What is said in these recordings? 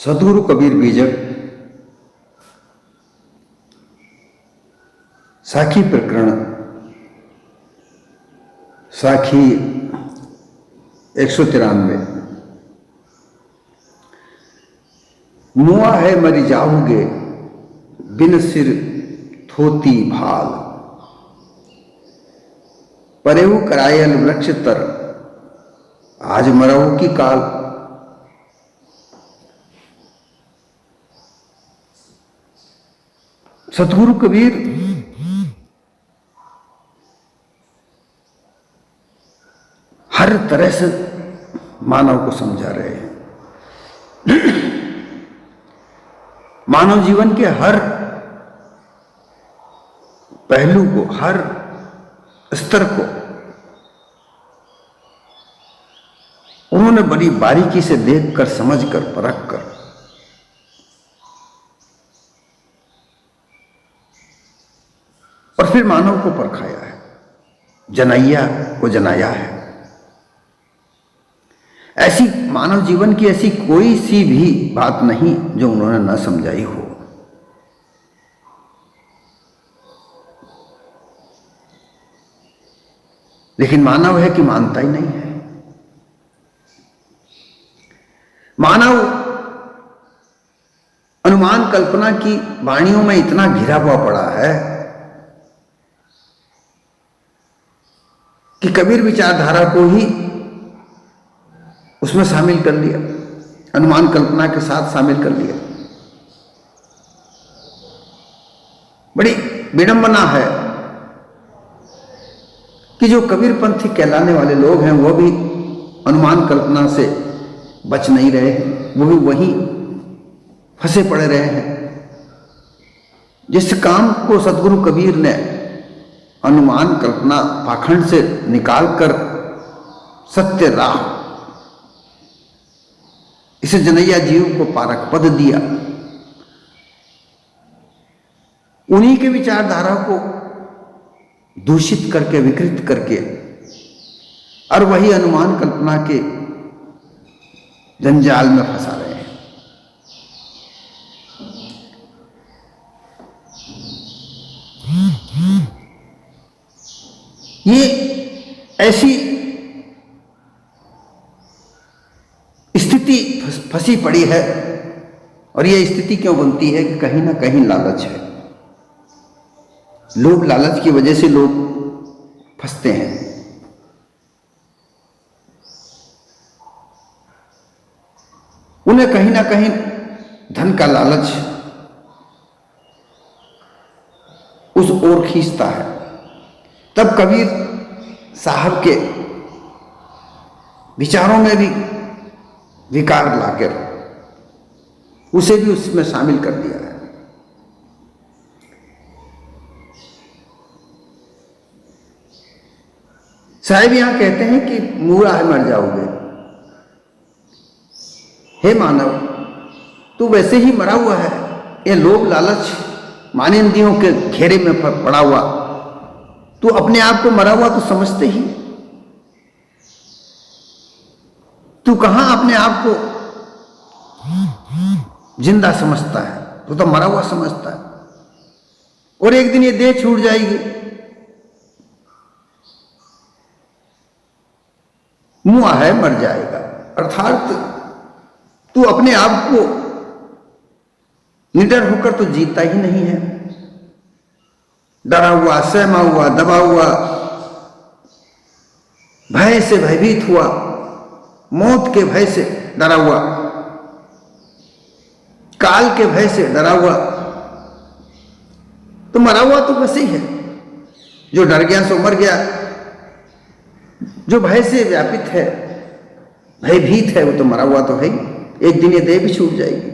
सद्गुरु कबीर बीजक साखी प्रकरण साखी 193। मुआ है मरी जाओगे बिन सिर थोती भाल, परेहु करायल वृक्ष तर आज मरहु की काल। सतगुरु कबीर हर तरह से मानव को समझा रहे हैं। मानव जीवन के हर पहलू को, हर स्तर को उन्होंने बड़ी बारीकी से देखकर, समझकर, परखकर और फिर मानव को परखाया है, जनैया को जनाया है। ऐसी मानव जीवन की ऐसी कोई सी भी बात नहीं जो उन्होंने न समझाई हो। लेकिन मानव है कि मानता ही नहीं है। मानव अनुमान कल्पना की वाणियों में इतना घिरा हुआ पड़ा है कि कबीर विचारधारा को ही उसमें शामिल कर लिया, अनुमान कल्पना के साथ शामिल कर लिया। बड़ी विडंबना है कि जो कबीरपंथी कहलाने वाले लोग हैं वो भी अनुमान कल्पना से बच नहीं रहे हैं, वो भी वहीं फंसे पड़े रहे हैं। जिस काम को सतगुरु कबीर ने अनुमान कल्पना पाखंड से निकालकर सत्य राह, इसे जनैया जीव को पारक पद दिया, उन्हीं के विचारधारा को दूषित करके, विकृत करके और वही अनुमान कल्पना के जंजाल में फंसा रहे हैं। ये ऐसी स्थिति फंसी पड़ी है, और ये स्थिति क्यों बनती है कि कहीं ना कहीं लालच है। लोभ लालच की वजह से लोग फंसते हैं। उन्हें कहीं ना कहीं धन का लालच उस ओर खींचता है। तब कबीर साहब के विचारों में भी विकार लाकर उसे भी उसमें शामिल कर दिया है। साहिब यहां कहते हैं कि मुआ है मर जाओगे। हे मानव, तू वैसे ही मरा हुआ है। ये लोभ लालच मानिंदियों के घेरे में पड़ा हुआ तू अपने आप को मरा हुआ तो समझते ही। तू कहां अपने आप को जिंदा समझता है, तू तो मरा हुआ समझता है। और एक दिन ये देह छूट जाएगी। मुआ है मर जाएगा, अर्थात तू अपने आप को निडर होकर तो जीता ही नहीं है। डरा हुआ, सहमा हुआ, दबा हुआ, भय से भयभीत हुआ, मौत के भय से डरा हुआ, काल के भय से डरा हुआ, तो मरा हुआ तो बस ही है। जो डर गया सो मर गया, जो भय से व्यापित है, भयभीत है, वो तो मरा हुआ तो है ही। एक दिन ये देह भी छूट जाएगी।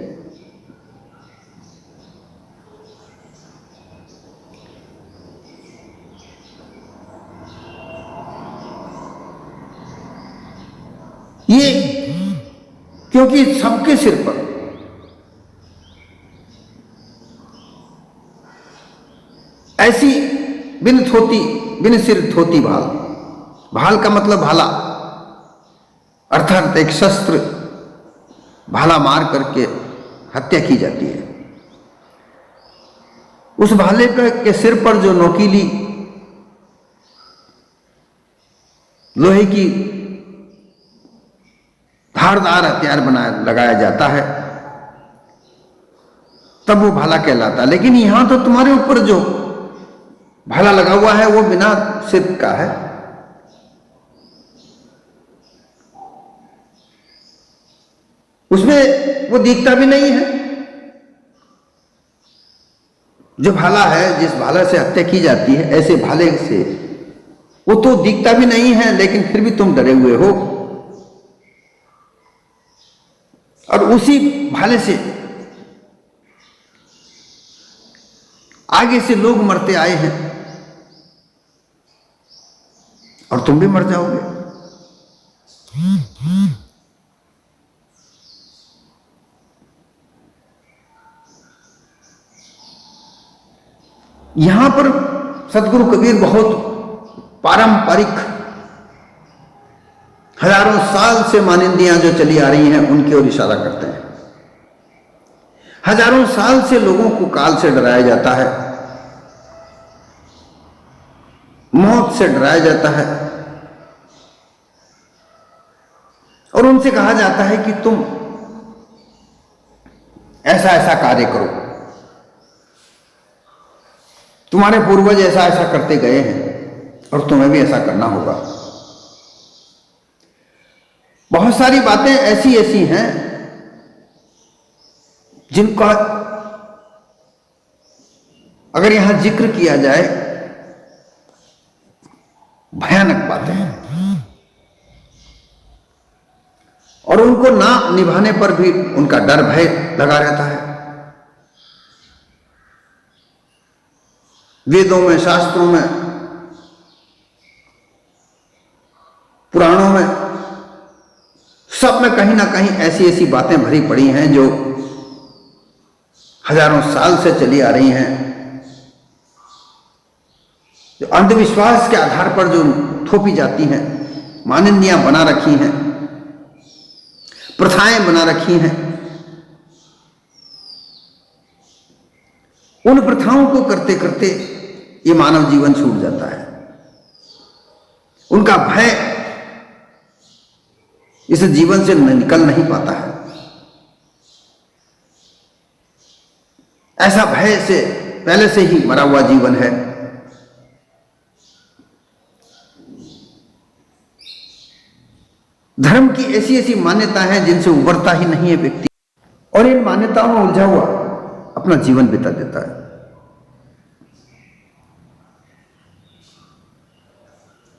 ये क्योंकि सबके सिर पर ऐसी बिन सिर थोती भाल, भाल का मतलब भाला, अर्थात एक शस्त्र भाला मार करके हत्या की जाती है। उस भाले के सिर पर जो नोकीली लोहे की धारदार हथियार लगाया जाता है, तब वो भाला कहलाता है। लेकिन यहां तो तुम्हारे ऊपर जो भाला लगा हुआ है वो बिना सिर का है। उसमें वो दिखता भी नहीं है। जो भाला है, जिस भाला से हत्या की जाती है, ऐसे भाले से वो तो दिखता भी नहीं है, लेकिन फिर भी तुम डरे हुए हो। और उसी भाले से आगे से लोग मरते आए हैं और तुम भी मर जाओगे। यहां पर सदगुरु कबीर बहुत पारंपरिक, हजारों साल से मानिंदियां जो चली आ रही हैं उनकी ओर इशारा करते हैं। हजारों साल से लोगों को काल से डराया जाता है, मौत से डराया जाता है, और उनसे कहा जाता है कि तुम ऐसा ऐसा कार्य करो, तुम्हारे पूर्वज ऐसा ऐसा करते गए हैं और तुम्हें भी ऐसा करना होगा। बहुत सारी बातें ऐसी ऐसी हैं जिनका अगर यहां जिक्र किया जाए, भयानक बातें हैं, और उनको ना निभाने पर भी उनका डर भय लगा रहता है। वेदों में, शास्त्रों में, पुराणों में, सब में कहीं ना कहीं ऐसी ऐसी बातें भरी पड़ी हैं जो हजारों साल से चली आ रही हैं, जो अंधविश्वास के आधार पर जो थोपी जाती हैं, मानंदियां बना रखी हैं, प्रथाएं बना रखी हैं। उन प्रथाओं को करते करते ये मानव जीवन छूट जाता है। उनका भय इस जीवन से निकल नहीं पाता है। ऐसा भय से पहले से ही मरा हुआ जीवन है। धर्म की ऐसी ऐसी मान्यता है जिनसे उबरता ही नहीं है व्यक्ति, और इन मान्यताओं में उलझा हुआ अपना जीवन बिता देता है।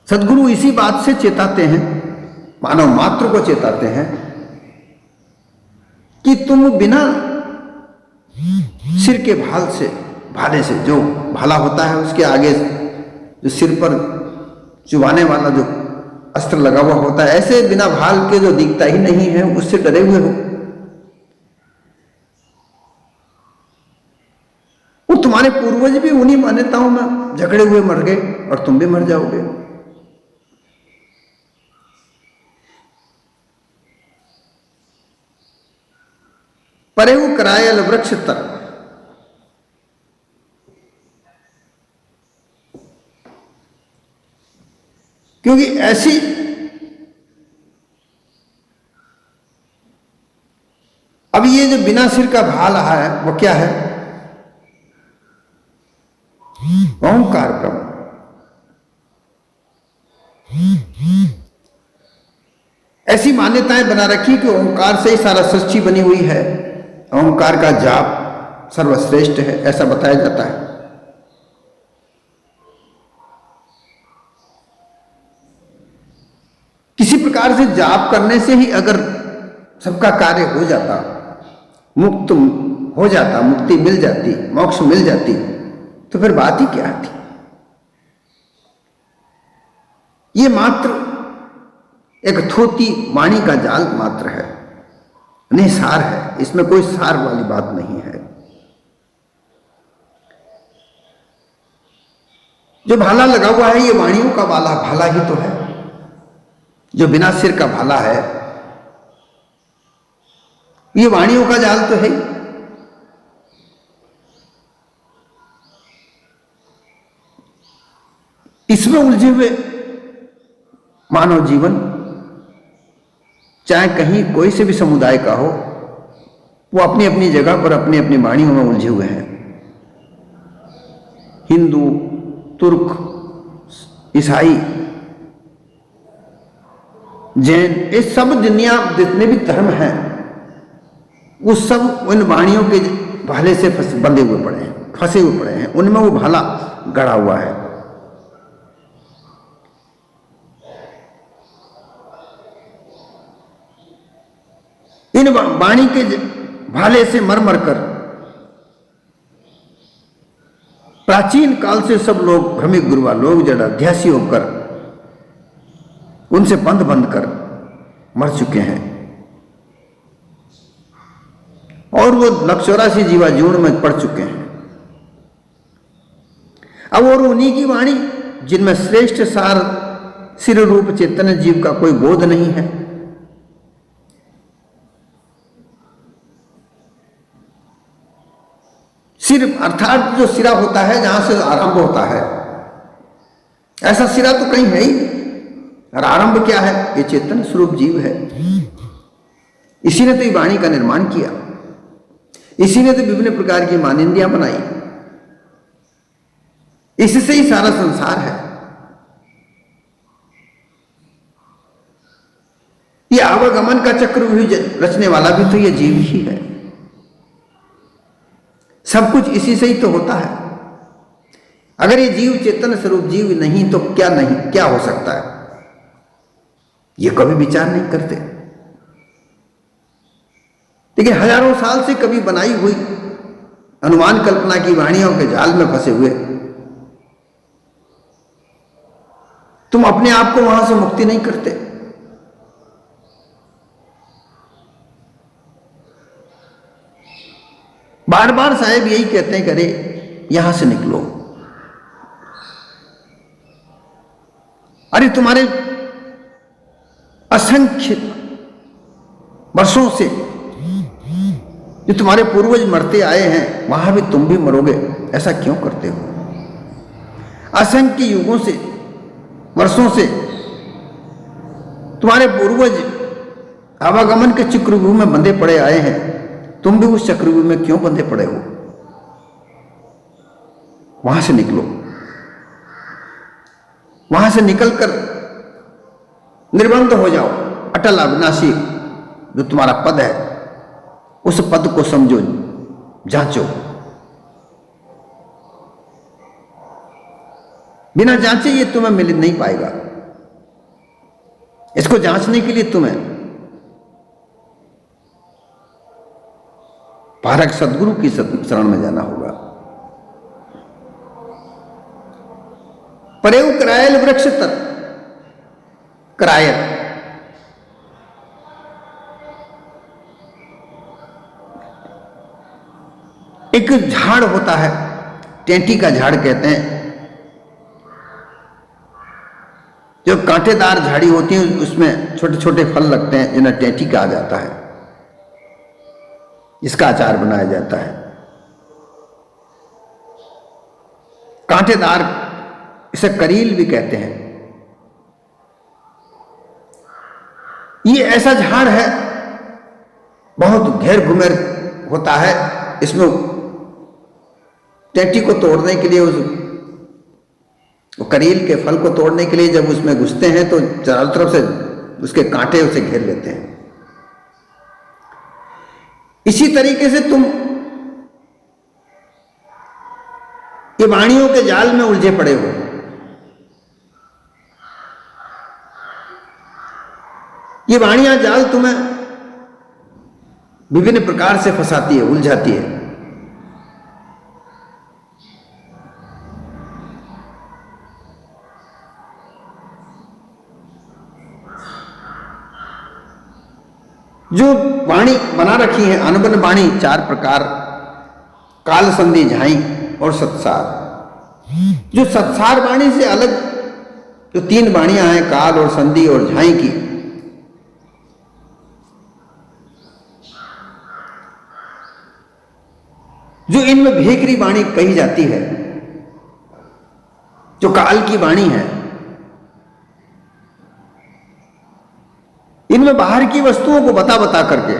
सदगुरु इसी बात से चेताते हैं, मानव मात्र को चेताते हैं कि तुम बिना सिर के भाले से जो भाला होता है उसके आगे जो सिर पर चुभाने वाला जो अस्त्र लगा हुआ होता है, ऐसे बिना भाल के जो दिखता ही नहीं है, उससे डरे हुए हो। और तुम्हारे पूर्वज भी उन्हीं मान्यताओं में झगड़े हुए मर गए और तुम भी मर जाओगे। परेऊ करायल वृक्ष तर, क्योंकि ऐसी अब ये जो बिना सिर का भाला है वो क्या है? ओंकार ब्रह्म। ऐसी मान्यताएं बना रखी कि ओंकार से ही सारा सृष्टि बनी हुई है, ओंकार का जाप सर्वश्रेष्ठ है, ऐसा बताया जाता है। किसी प्रकार से जाप करने से ही अगर सबका कार्य हो जाता, मुक्त हो जाता, मुक्ति मिल जाती, मोक्ष मिल जाती, तो फिर बात ही क्या थी? ये मात्र एक थोती वाणी का जाल मात्र है, निसार है, इसमें कोई सार वाली बात नहीं है। जो भाला लगा हुआ है ये वाणियों का भाला ही तो है। जो बिना सिर का भाला है ये वाणियों का जाल तो है। इसमें उलझे हुए मानव जीवन, चाहे कहीं कोई से भी समुदाय का हो, वो अपनी अपनी जगह पर अपनी अपनी वाणियों में उलझे हुए हैं। हिंदू, तुर्क, ईसाई, जैन, ये सब दुनिया जितने भी धर्म हैं वो सब उन वाणियों के भाले से बंधे हुए पड़े हैं, फंसे हुए पड़े हैं, उनमें वो भाला गड़ा हुआ है। इन वाणी के भाले से मर मर कर प्राचीन काल से सब लोग भ्रमिक गुरुआ लोग जड़ अध्यासी होकर उनसे बंध बंध कर मर चुके हैं और वो 184 जीवा जीवन में पड़ चुके हैं। अब और उन्हीं की वाणी जिनमें श्रेष्ठ सार सिर रूप चैतन्य जीव का कोई बोध नहीं है, सिर अर्थात जो सिरा होता है जहां से आरंभ होता है, ऐसा सिरा तो कहीं है ही। और आरंभ क्या है? ये चेतन स्वरूप जीव है। इसी ने तो ये वाणी का निर्माण किया, इसी ने तो विभिन्न प्रकार की मानिंदियां बनाई, इससे ही सारा संसार है। ये आवागमन का चक्र भी रचने वाला भी तो ये जीव ही है। सब कुछ इसी से ही तो होता है। अगर ये जीव चेतन स्वरूप जीव नहीं तो क्या हो सकता है? ये कभी विचार नहीं करते। लेकिन हजारों साल से कभी बनाई हुई अनुमान कल्पना की वाणियों के जाल में फंसे हुए तुम अपने आप को वहां से मुक्ति नहीं करते। बार बार साहेब यही कहते हैं, करे यहां से निकलो। अरे तुम्हारे असंख्य वर्षों से जो तुम्हारे पूर्वज मरते आए हैं वहां भी तुम भी मरोगे, ऐसा क्यों करते हो? असंख्य युगों से, वर्षों से तुम्हारे पूर्वज आवागमन के चक्रव्यूह में बंधे पड़े आए हैं, तुम भी उस चक्रव्यूह में क्यों बंधे पड़े हो? वहां से निकलो। वहां से निकलकर निर्बंध हो जाओ। अटल अविनाशी जो तुम्हारा पद है उस पद को समझो, जांचो। बिना जांचे ये तुम्हें मिल नहीं पाएगा। इसको जांचने के लिए तुम्हें पारक सदगुरु की शरण में जाना होगा। परेव करायल वृक्ष तर करायल, एक झाड़ होता है, टेंटी का झाड़ कहते हैं, जो कांटेदार झाड़ी होती है उसमें छोटे छोटे फल लगते हैं जिन्हें टेंटी कहा जाता है। इसका अचार बनाया जाता है। कांटेदार, इसे करील भी कहते हैं। ये ऐसा झाड़ है, बहुत घेर घुमेर होता है। इसमें टेंटी को तोड़ने के लिए, उस करील के फल को तोड़ने के लिए जब उसमें घुसते हैं तो चारों तरफ से उसके कांटे उसे घेर लेते हैं। इसी तरीके से तुम ये वाणियों के जाल में उलझे पड़े हो। ये वाणियां जाल तुम्हें विभिन्न प्रकार से फंसाती है, उलझाती है। जो वाणी बना रखी है अनुबंध वाणी 4 प्रकार, काल, संधि, झाई और सत्सार। जो सत्सार वाणी से अलग जो 3 वाणियां हैं, काल और संधि और झाई की, जो इनमें भेखरी वाणी कही जाती है, जो काल की वाणी है, इनमें बाहर की वस्तुओं को बता बता करके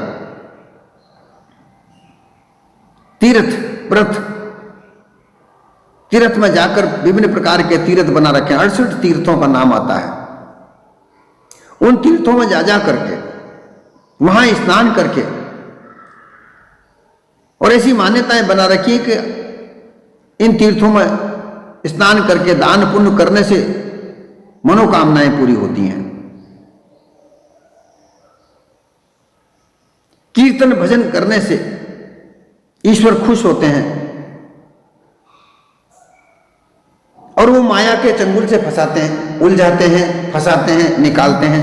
तीर्थ व्रत, तीर्थ में जाकर विभिन्न प्रकार के तीर्थ बना रखे हैं, 68 तीर्थों का नाम आता है। उन तीर्थों में जा जा करके, वहां स्नान करके, और ऐसी मान्यताएं बना रखी कि इन तीर्थों में स्नान करके दान पुण्य करने से मनोकामनाएं पूरी होती हैं। कीर्तन भजन करने से ईश्वर खुश होते हैं और वो माया के चंगुल से फंसाते हैं, उलझाते हैं, फंसाते हैं, निकालते हैं।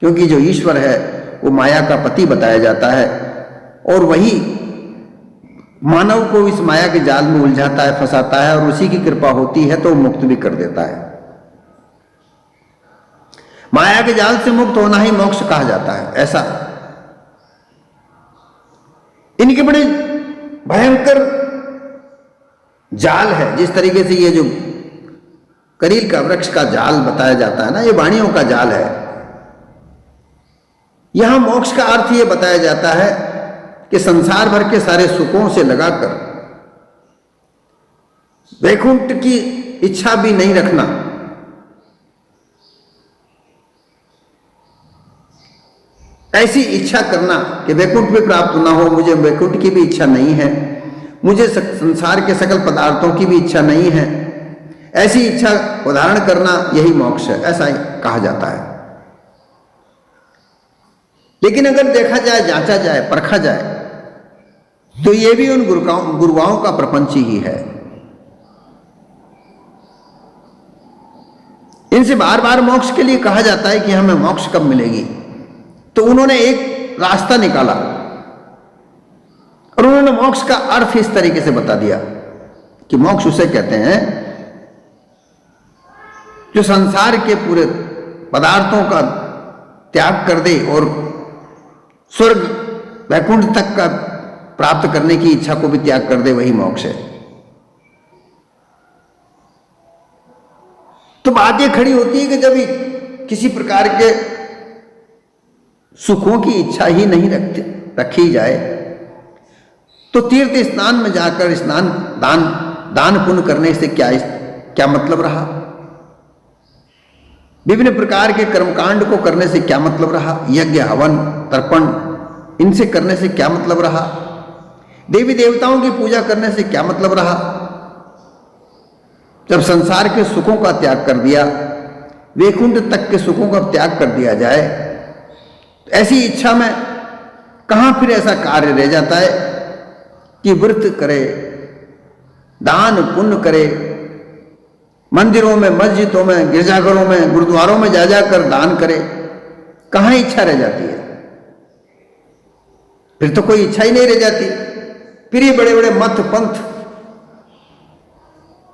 क्योंकि जो ईश्वर है वो माया का पति बताया जाता है और वही मानव को इस माया के जाल में उलझाता है, फंसाता है, और उसी की कृपा होती है तो मुक्त भी कर देता है। माया के जाल से मुक्त होना ही मोक्ष कहा जाता है। ऐसा इनके बड़े भयंकर जाल है। जिस तरीके से ये जो करील का वृक्ष का जाल बताया जाता है ना, ये वाणियों का जाल है। यहां मोक्ष का अर्थ ये बताया जाता है कि संसार भर के सारे सुखों से लगाकर वैकुंठ की इच्छा भी नहीं रखना, ऐसी इच्छा करना कि वैकुंठ भी प्राप्त ना हो, मुझे वैकुंठ की भी इच्छा नहीं है, मुझे संसार के सकल पदार्थों की भी इच्छा नहीं है, ऐसी इच्छा उदाहरण करना, यही मोक्ष है, ऐसा ही कहा जाता है। लेकिन अगर देखा जाए, जांचा जाए, परखा जाए, तो ये भी उन गुरुओं का प्रपंच ही है। इनसे बार बार मोक्ष के लिए कहा जाता है कि हमें मोक्ष कब मिलेगी, तो उन्होंने एक रास्ता निकाला और उन्होंने मोक्ष का अर्थ इस तरीके से बता दिया कि मोक्ष उसे कहते हैं जो संसार के पूरे पदार्थों का त्याग कर दे और स्वर्ग वैकुंठ तक का प्राप्त करने की इच्छा को भी त्याग कर दे, वही मोक्ष है। तो बात यह खड़ी होती है कि जब किसी प्रकार के सुखों की इच्छा ही नहीं रखी जाए तो तीर्थ स्नान में जाकर स्नान दान पुण्य करने से क्या मतलब रहा? विभिन्न प्रकार के कर्मकांड को करने से क्या मतलब रहा? यज्ञ हवन तर्पण इनसे करने से क्या मतलब रहा? देवी देवताओं की पूजा करने से क्या मतलब रहा? जब संसार के सुखों का त्याग कर दिया, वैकुंठ तक के सुखों का त्याग कर दिया जाए, तो ऐसी इच्छा में कहां फिर ऐसा कार्य रह जाता है कि व्रत करे, दान पुण्य करे, मंदिरों में, मस्जिदों में, गिरजाघरों में, गुरुद्वारों में जा जाकर दान करे, कहां इच्छा रह जाती है? फिर तो कोई इच्छा ही नहीं रह जाती। फिर ये बड़े बड़े मत पंथ,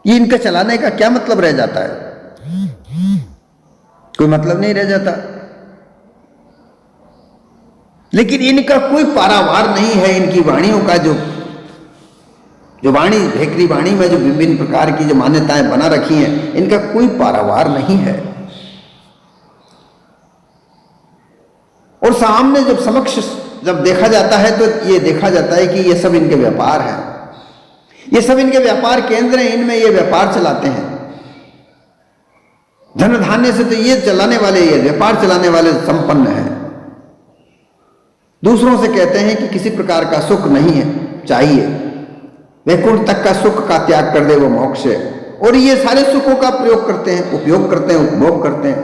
ये इनका चलाने का क्या मतलब रह जाता है? कोई मतलब नहीं रह जाता। लेकिन इनका कोई पारावार नहीं है। इनकी वाणियों का जो वाणी, भेकरी वाणी में जो विभिन्न प्रकार की जो मान्यताएं बना रखी हैं, इनका कोई पारावार नहीं है। और सामने जब समक्ष जब देखा जाता है तो ये देखा जाता है कि ये सब इनके व्यापार हैं, ये सब इनके व्यापार केंद्र हैं, इनमें ये व्यापार चलाते हैं। धन धान्य से तो ये चलाने वाले, ये व्यापार चलाने वाले संपन्न हैं। दूसरों से कहते हैं कि किसी प्रकार का सुख नहीं है चाहिए, वैकुंठ तक का सुख का त्याग कर दे, वो मोक्ष है। और ये सारे सुखों का प्रयोग करते हैं, उपयोग करते हैं, उपभोग करते हैं।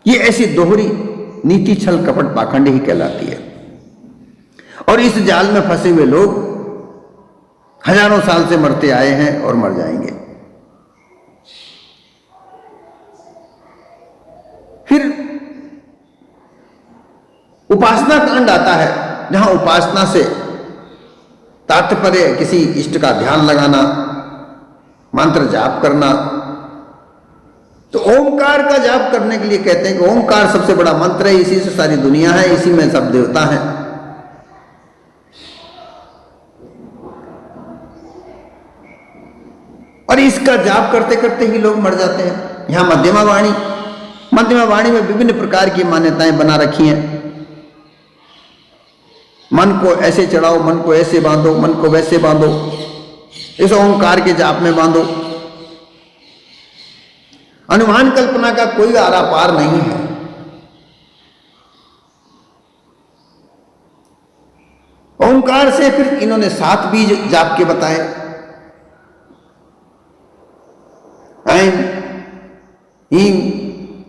ये ऐसी दोहरी नीति, छल कपट पाखंड ही कहलाती है। और इस जाल में फंसे हुए लोग हजारों साल से मरते आए हैं और मर जाएंगे। फिर उपासना कांड आता है, जहां उपासना से तात्पर्य किसी इष्ट का ध्यान लगाना, मंत्र जाप करना। तो ओमकार का जाप करने के लिए कहते हैं कि ओमकार सबसे बड़ा मंत्र है, इसी से सारी दुनिया है, इसी में सब देवता हैं। और इसका जाप करते करते ही लोग मर जाते हैं। यहां मध्यमा वाणी मध्यमा वाणी में विभिन्न प्रकार की मान्यताएं बना रखी हैं। मन को ऐसे चढ़ाओ, मन को ऐसे बांधो, मन को वैसे बांधो, इस ओंकार के जाप में बांधो। अनुमान कल्पना का कोई आरा पार नहीं है। ओंकार से फिर इन्होंने 7 बीज जाप के बताए। ऐं ह्रीं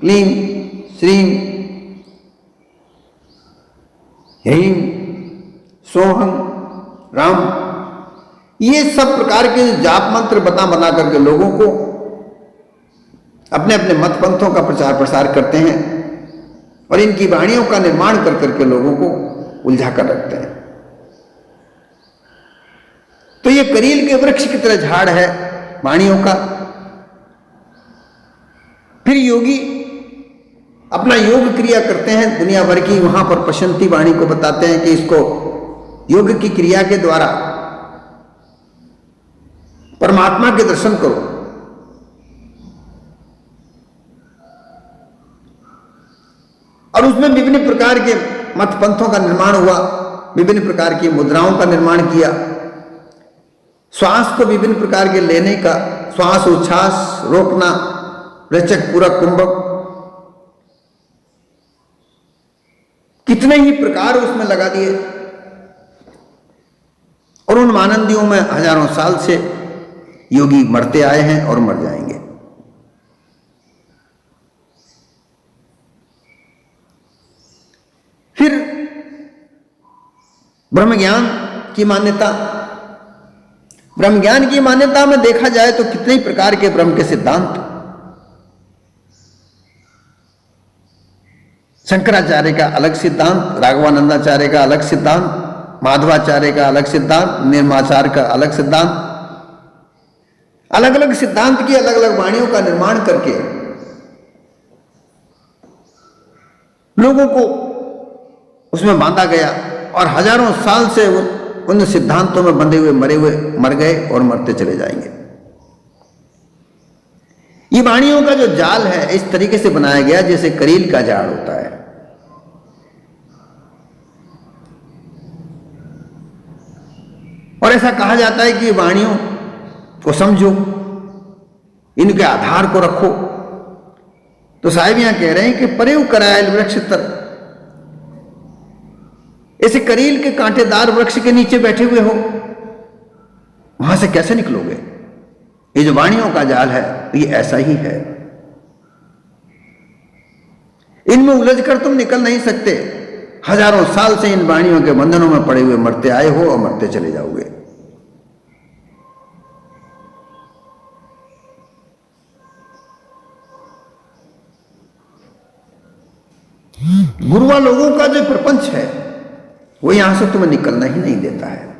क्लीं श्रीं ह्रीं सोहं राम, ये सब प्रकार के जाप मंत्र बना करके लोगों को अपने अपने मत पंथों का प्रचार प्रसार करते हैं और इनकी वाणियों का निर्माण कर करके लोगों को उलझा कर रखते हैं। तो ये करील के वृक्ष की तरह झाड़ है वाणियों का। फिर योगी अपना योग क्रिया करते हैं दुनिया भर की, वहां पर प्रशंति वाणी को बताते हैं कि इसको योग की क्रिया के द्वारा परमात्मा के दर्शन करो। और उसमें विभिन्न प्रकार के मत पंथों का निर्माण हुआ, विभिन्न प्रकार की मुद्राओं का निर्माण किया, श्वास को विभिन्न प्रकार के लेने का, श्वास उच्छ्वास रोकना, रेचक पूरक कुंभक, कितने ही प्रकार उसमें लगा दिए। और उन मानंदियों में हजारों साल से योगी मरते आए हैं और मर जाएंगे। फिर ब्रह्म ज्ञान की मान्यता। ब्रह्म ज्ञान की मान्यता में देखा जाए तो कितने ही प्रकार के ब्रह्म के सिद्धांत। शंकराचार्य का अलग सिद्धांत, राघवानंदाचार्य का अलग सिद्धांत, माधवाचार्य का अलग सिद्धांत, निर्माचार्य का अलग सिद्धांत, अलग अलग सिद्धांत की अलग अलग वाणियों का निर्माण करके लोगों को उसमें बांधा गया और हजारों साल से उन सिद्धांतों में बंधे हुए मर गए और मरते चले जाएंगे। ये वाणियों का जो जाल है इस तरीके से बनाया गया जैसे करील का जाल होता है। और ऐसा कहा जाता है कि वाणियों को समझो, इनके आधार को रखो। तो साहिब यहां कह रहे हैं कि परेव करायल वृक्ष तर, ऐसे करील के कांटेदार वृक्ष के नीचे बैठे हुए हो, वहां से कैसे निकलोगे? ये जो वाणियों का जाल है ये ऐसा ही है, इनमें उलझकर तुम निकल नहीं सकते। हजारों साल से इन वाणियों के बंधनों में पड़े हुए मरते आए हो और मरते चले जाओगे। गुरुआ लोगों का जो प्रपंच है वो यहां से तुम्हें निकलना ही नहीं देता है।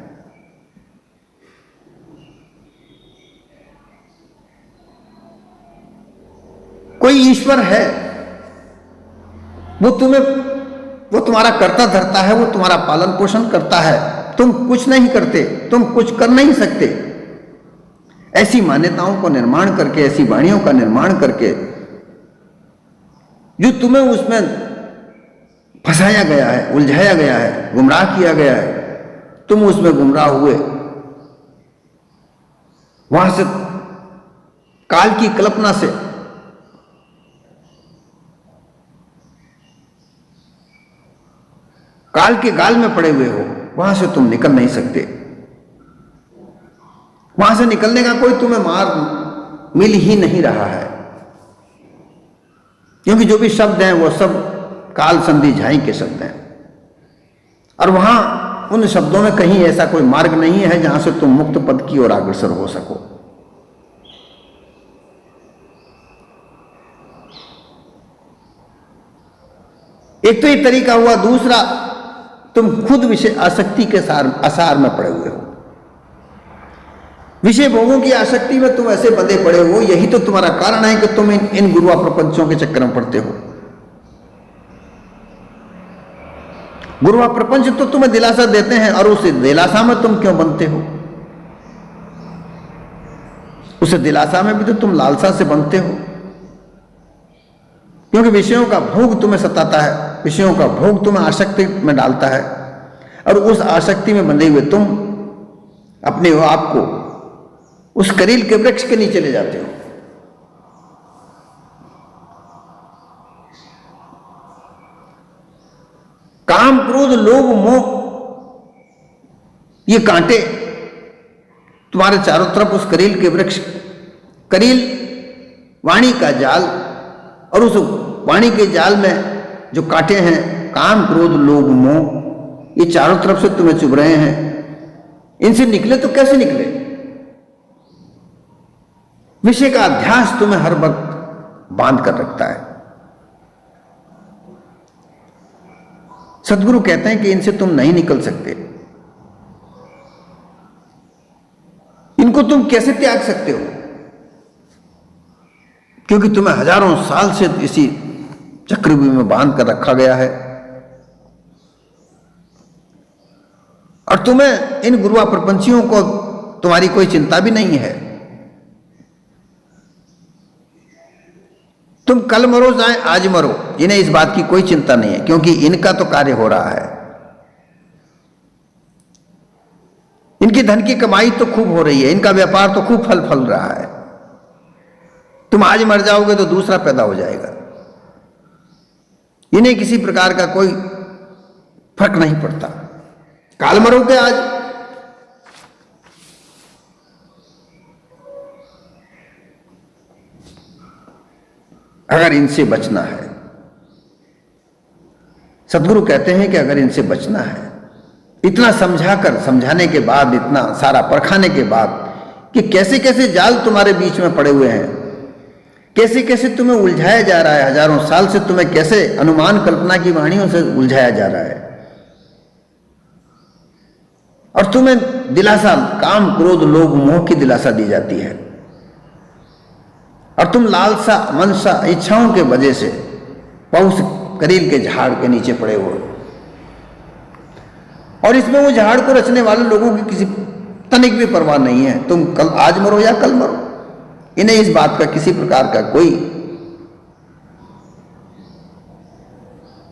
कोई ईश्वर है, वो तुम्हारा कर्ता धरता है, वो तुम्हारा पालन पोषण करता है, तुम कुछ नहीं करते, तुम कुछ कर नहीं सकते। ऐसी मान्यताओं को निर्माण करके, ऐसी वाणियों का निर्माण करके जो तुम्हें उसमें फंसाया गया है, उलझाया गया है, गुमराह किया गया है, तुम उसमें गुमराह हुए। वहां से काल की कल्पना से काल के गाल में पड़े हुए हो, वहां से तुम निकल नहीं सकते। वहां से निकलने का कोई तुम्हें मार्ग मिल ही नहीं रहा है, क्योंकि जो भी शब्द हैं वो सब काल संधि झाई के शब्द हैं। और वहां उन शब्दों में कहीं ऐसा कोई मार्ग नहीं है जहां से तुम मुक्त पद की ओर अग्रसर हो सको। एक तो ये तरीका हुआ, दूसरा तुम खुद विषय आसक्ति के आसार में पड़े हुए हो। विषय भोगों की आसक्ति में तुम ऐसे बंधे पड़े हो, यही तो तुम्हारा कारण है कि तुम इन गुरुआ प्रपंचों के चक्कर में पड़ते हो। गुरुआ प्रपंच तो तुम्हें दिलासा देते हैं और उस दिलासा में तुम क्यों बनते हो? उस दिलासा में भी तो तुम लालसा से बनते हो। क्योंकि विषयों का भोग तुम्हें सताता है, विषयों का भोग तुम्हें आसक्ति में डालता है, और उस आसक्ति में बंधे हुए तुम अपने आप को उस करील के वृक्ष के नीचे ले जाते हो। काम, क्रोध, लोभ, मोह, ये कांटे तुम्हारे चारों तरफ उस करील के वृक्ष, करील वाणी का जाल, और उस वाणी के जाल में जो कांटे हैं, काम, क्रोध, लोभ, मोह, ये चारों तरफ से तुम्हें चुभ रहे हैं। इनसे निकले तो कैसे निकले? विषय का अध्यास तुम्हें हर वक्त बांध कर रखता है। सदगुरु कहते हैं कि इनसे तुम नहीं निकल सकते। इनको तुम कैसे त्याग सकते हो? क्योंकि तुम्हें हजारों साल से इसी चक्रव्यूह में बांध कर रखा गया है, और तुम्हें इन गुरुआ प्रपंचियों को तुम्हारी कोई चिंता भी नहीं है। तुम कल मरो चाहे आज मरो, इन्हें इस बात की कोई चिंता नहीं है, क्योंकि इनका तो कार्य हो रहा है। इनकी धन की कमाई तो खूब हो रही है, इनका व्यापार तो खूब फल रहा है। तुम आज मर जाओगे तो दूसरा पैदा हो जाएगा। इन्हें किसी प्रकार का कोई फर्क नहीं पड़ता। काल मरोगे आज, अगर इनसे बचना है, सदगुरु कहते हैं कि अगर इनसे बचना है, इतना समझाने के बाद, इतना सारा परखाने के बाद कि कैसे कैसे जाल तुम्हारे बीच में पड़े हुए हैं, कैसे कैसे तुम्हें उलझाया जा रहा है, हजारों साल से तुम्हें कैसे अनुमान कल्पना की वाणियों से उलझाया जा रहा है, और तुम्हें दिलासा, काम, क्रोध, लोभ, मोह की दिलासा दी जाती है, और तुम लालसा, मनसा, इच्छाओं के वजह से उस करील के झाड़ के नीचे पड़े हुए, और इसमें वो झाड़ को रचने वाले लोगों की किसी तनिक भी परवाह नहीं है। तुम कल आज मरो या कल मरो, इन्हें इस बात का किसी प्रकार का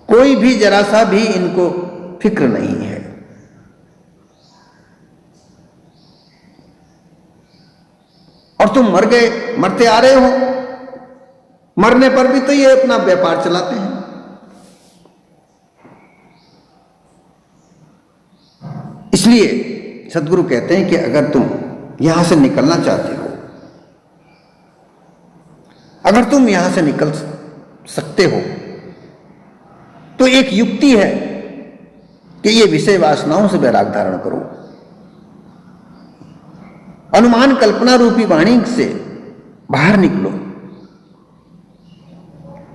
कोई भी जरा सा भी इनको फिक्र नहीं है। और तुम मर गए, मरते आ रहे हो, मरने पर भी तो ये अपना व्यापार चलाते हैं। इसलिए सदगुरु कहते हैं कि अगर तुम यहां से निकलना चाहते हो, अगर तुम यहां से निकल सकते हो, तो एक युक्ति है कि ये विषय वासनाओं से वैराग धारण करो। अनुमान कल्पना रूपी वाणी से बाहर निकलो,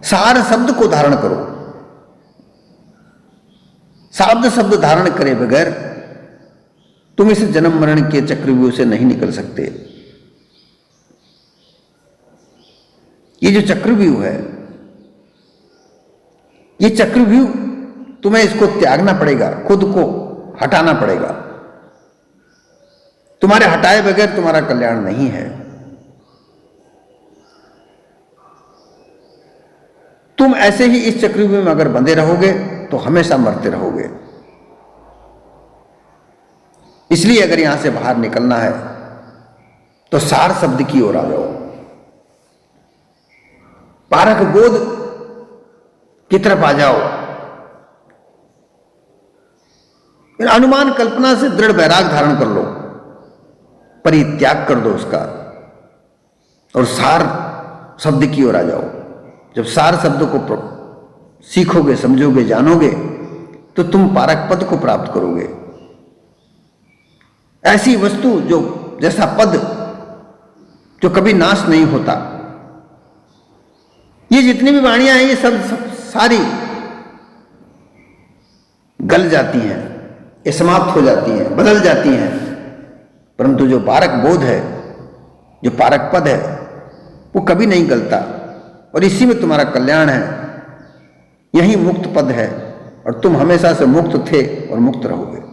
सार शब्द को धारण करो। शब्द शब्द धारण करे बगैर तुम इस जन्म मरण के चक्रव्यूह से नहीं निकल सकते। ये जो चक्रव्यूह है, ये चक्रव्यूह तुम्हें इसको त्यागना पड़ेगा, खुद को हटाना पड़ेगा। तुम्हारे हटाए बगैर तुम्हारा कल्याण नहीं है। तुम ऐसे ही इस चक्रव्यूह में अगर बंधे रहोगे तो हमेशा मरते रहोगे। इसलिए अगर यहां से बाहर निकलना है तो सार शब्द की ओर आ जाओ, पारक बोध की तरफ आ जाओ, अनुमान कल्पना से दृढ़ वैराग धारण कर लो, परित्याग कर दो उसका, और सार शब्द की ओर आ जाओ। जब सार शब्द को सीखोगे, समझोगे, जानोगे, तो तुम पारक पद को प्राप्त करोगे। ऐसी वस्तु जो जैसा पद जो कभी नाश नहीं होता। ये जितनी भी वाणियां हैं, ये सब सारी गल जाती हैं, ये समाप्त हो जाती हैं, बदल जाती हैं, परंतु जो पारक बोध है, जो पारक पद है, वो कभी नहीं गलता, और इसी में तुम्हारा कल्याण है। यही मुक्त पद है, और तुम हमेशा से मुक्त थे और मुक्त रहोगे।